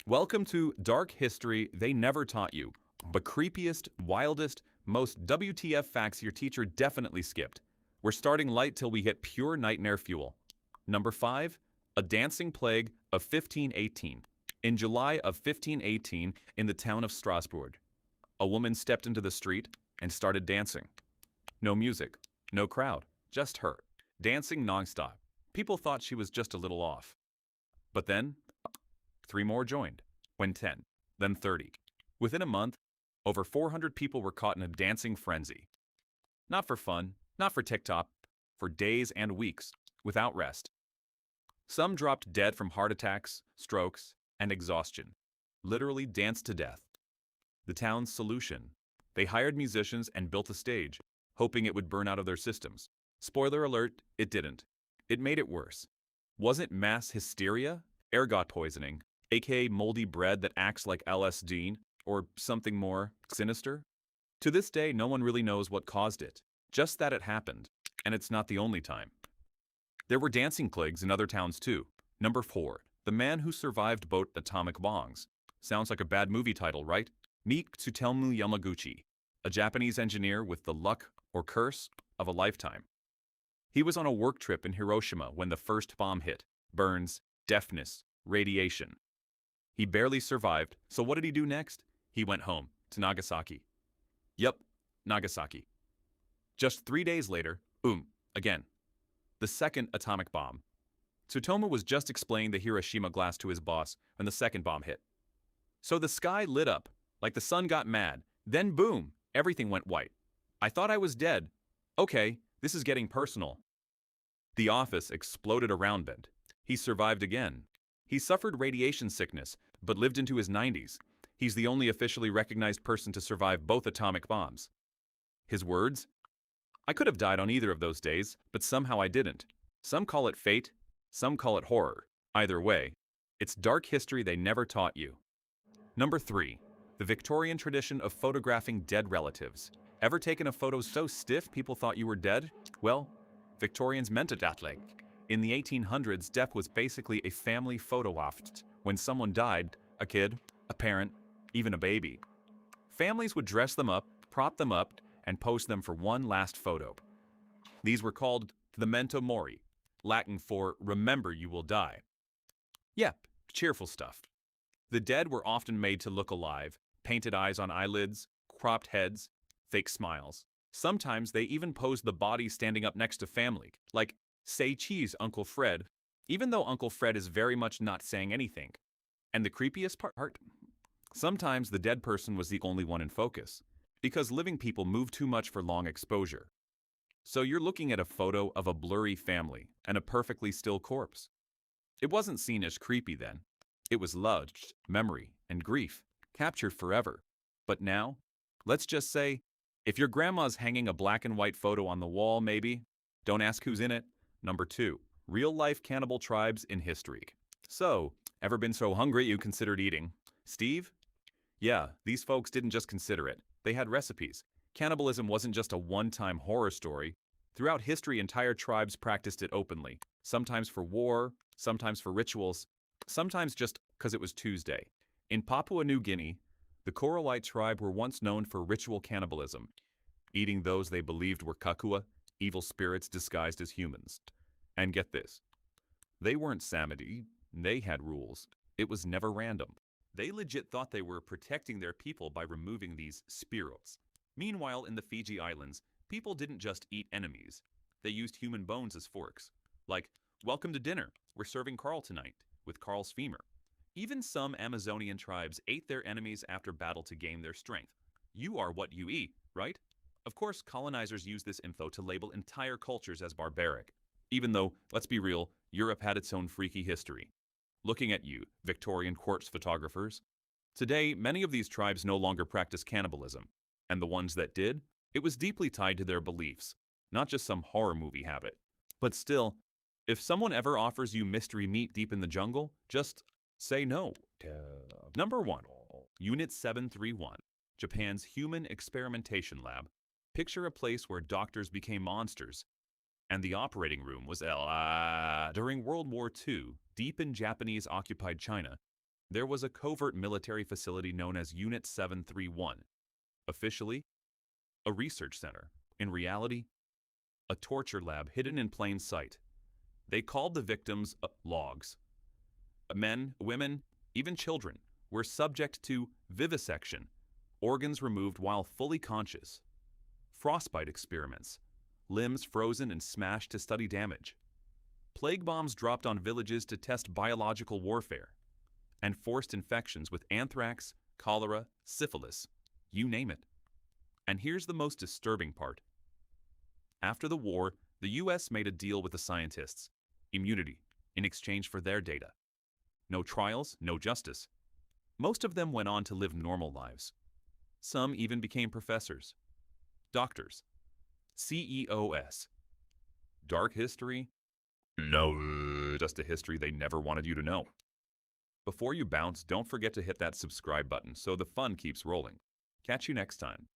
Welcome to Dark History They Never Taught You, the creepiest, wildest, most WTF facts your teacher definitely skipped. We're starting light till we hit pure nightmare fuel. Number 5. A Dancing Plague of 1518. In July of 1518, in the town of Strasbourg, a woman stepped into the street and started dancing. No music, no crowd, just her, dancing nonstop. People thought she was just a little off. But then, 3 more joined, when 10, then 30. Within a month, over 400 people were caught in a dancing frenzy. Not for fun, not for TikTok, for days and weeks, without rest. Some dropped dead from heart attacks, strokes, and exhaustion. Literally danced to death. The town's solution. They hired musicians and built a stage, hoping it would burn out of their systems. Spoiler alert, it didn't. It made it worse. Wasn't mass hysteria? Ergot poisoning, aka moldy bread that acts like LSD, or something more sinister? To this day, no one really knows what caused it. Just that it happened, and it's not the only time. There were dancing plagues in other towns too. Number 4. The Man Who Survived Both Atomic Bombs. Sounds like a bad movie title, right? Meet Tsutomu Yamaguchi, a Japanese engineer with the luck or curse of a lifetime. He was on a work trip in Hiroshima when the first bomb hit. Burns, deafness, radiation. He barely survived, so what did he do next? He went home, to Nagasaki. Yup, Nagasaki. Just 3 days later, again. The second atomic bomb. Tsutomu was just explaining the Hiroshima glass to his boss when the second bomb hit. So the sky lit up, like the sun got mad. Then boom, everything went white. I thought I was dead. Okay, this is getting personal. The office exploded around Bent. He survived again. He suffered radiation sickness, but lived into his 90s. He's the only officially recognized person to survive both atomic bombs. His words? I could have died on either of those days, but somehow I didn't. Some call it fate, some call it horror. Either way, it's dark history they never taught you. Number 3. The Victorian tradition of photographing dead relatives. Ever taken a photo so stiff people thought you were dead? Well, Victorians meant it that way. In the 1800s, death was basically a family photo op. When someone died, a kid, a parent, even a baby, families would dress them up, prop them up, and post them for one last photo. These were called the memento mori, Latin for remember you will die. Yep, cheerful stuff. The dead were often made to look alive, painted eyes on eyelids, cropped heads, fake smiles. Sometimes they even posed the body standing up next to family, like, say cheese, Uncle Fred, even though Uncle Fred is very much not saying anything. And the creepiest part? Sometimes the dead person was the only one in focus, because living people move too much for long exposure. So you're looking at a photo of a blurry family and a perfectly still corpse. It wasn't seen as creepy then. It was lodged, memory, and grief, captured forever. But now, let's just say, if your grandma's hanging a black and white photo on the wall, maybe, don't ask who's in it. Number 2. Real-life cannibal tribes in history. So, ever been so hungry you considered eating? Steve? Yeah, these folks didn't just consider it. They had recipes. Cannibalism wasn't just a one-time horror story. Throughout history, entire tribes practiced it openly. Sometimes for war, sometimes for rituals, sometimes just because it was Tuesday. In Papua New Guinea, the Korolite tribe were once known for ritual cannibalism, eating those they believed were kakua, evil spirits disguised as humans. And get this, they weren't Samedi, they had rules. It was never random. They legit thought they were protecting their people by removing these spirits. Meanwhile, in the Fiji Islands, people didn't just eat enemies. They used human bones as forks. Like, welcome to dinner, we're serving Carl tonight, with Carl's femur. Even some Amazonian tribes ate their enemies after battle to gain their strength. You are what you eat, right? Of course, colonizers used this info to label entire cultures as barbaric. Even though, let's be real, Europe had its own freaky history. Looking at you, Victorian corpse photographers. Today, many of these tribes no longer practice cannibalism. And the ones that did, it was deeply tied to their beliefs, not just some horror movie habit. But still, if someone ever offers you mystery meat deep in the jungle, just say no. Number 1. Unit 731, Japan's Human Experimentation Lab. Picture a place where doctors became monsters, and the operating room was during World War II, deep in Japanese-occupied China. There was a covert military facility known as Unit 731, officially a research center, in reality, a torture lab hidden in plain sight. They called the victims logs. Men, women, even children were subject to vivisection, organs removed while fully conscious, frostbite experiments, limbs frozen and smashed to study damage, plague bombs dropped on villages to test biological warfare, and forced infections with anthrax, cholera, syphilis, you name it. And here's the most disturbing part. After the war, the US made a deal with the scientists, immunity, in exchange for their data. No trials, no justice. Most of them went on to live normal lives. Some even became professors, doctors, CEOs. Dark history? No, just a history they never wanted you to know. Before you bounce, don't forget to hit that subscribe button so the fun keeps rolling. Catch you next time.